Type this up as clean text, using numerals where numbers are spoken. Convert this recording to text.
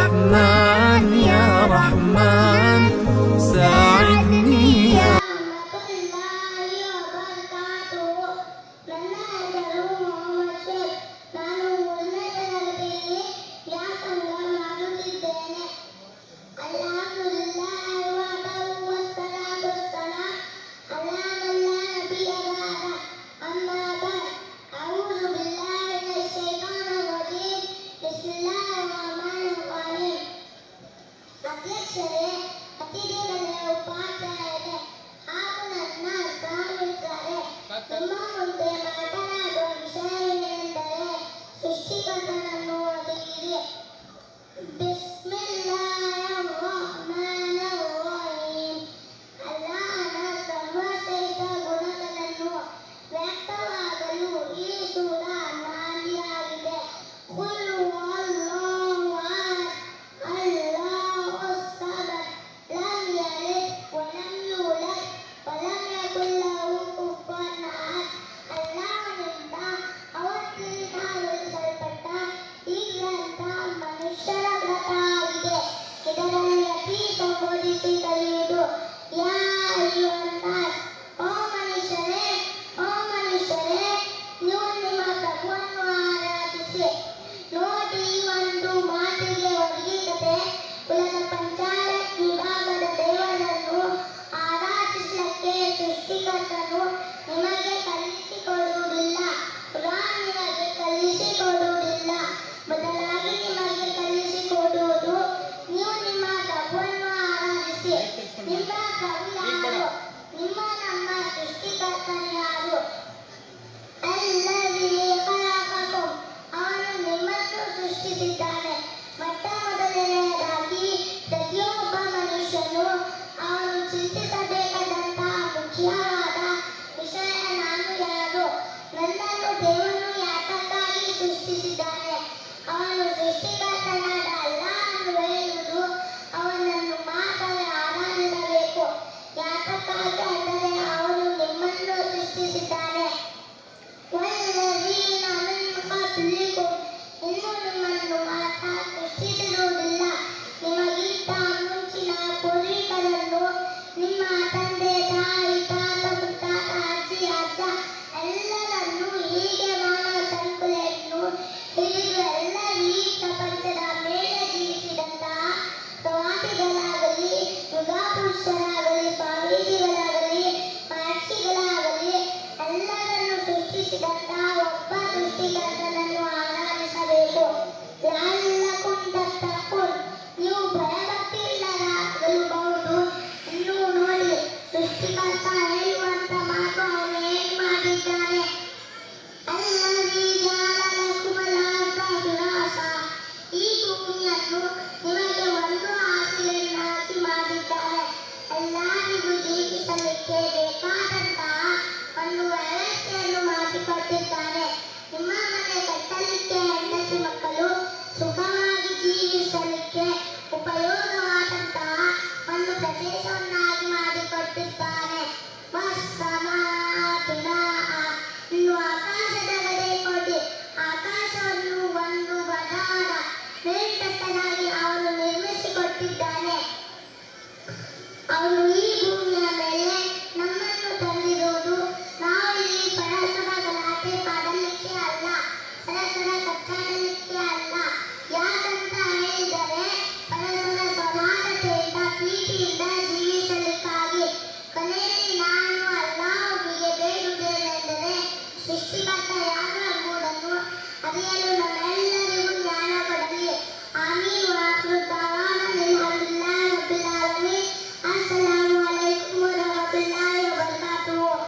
رحمن يا رحمن ساعدني يا ಅಧ್ಯಕ್ಷರೇ, ಅತಿಥಿಗಳೇ, ಉಪಾಧ್ಯಾಯರೇ ಹಾಗೂ ನನ್ನ ಸಹಮಿತ್ರರೇ, ನಿಮ್ಮ ಮುಂದೆ ಮಾತನಾಡುವ ವಿಷಯವೇನೆಂದರೆ ಸೃಷ್ಟಿಕರ್ತನನ್ನು ಓದಿರಿ. ಬಿಸ್ಮಿಲ್ಲಾಹಿರ್ರಹ್ಮಾನಿರ್ರಹೀಮ್. ಅಲ್ಲಾಹನ ಸರ್ವಶ್ರೇಷ್ಠ ಗುಣಗಳನ್ನು ವ್ಯಕ್ತವಾಗಲು ಈ ಸೂರಾ ನಾಂದಿಯಾಗಿದೆ. ಕುಲ್ ಹುವಲ್ಲಾಹು ಅಹದ್, ಅಲ್ಲಾಹು ಸಮದ್, ಲಂ ಯಲಿದ್ ವಲಂ ಯೂಲದ್ ವಲಂ ಯಕುಲ್ ಲಹು ಕುಫುವನ್ ಅಹದ್. ಅಲ್ಲಾಹನಿಂದ ಅವತೀರ್ಣಗೊಳಿಸಲ್ಪಟ್ಟ ಈ ಗ್ರಂಥ ಮನುಷ್ಯರ ಗ್ರಂಥ ಆಗಿದೆ. ಇದರಲ್ಲಿ ಅತಿ ಸಂಬೋಧಿಸಿ ಕರೆಯುವುದು ಯಾ ಅಯ್ಯುಹನ್ ನಾಸ್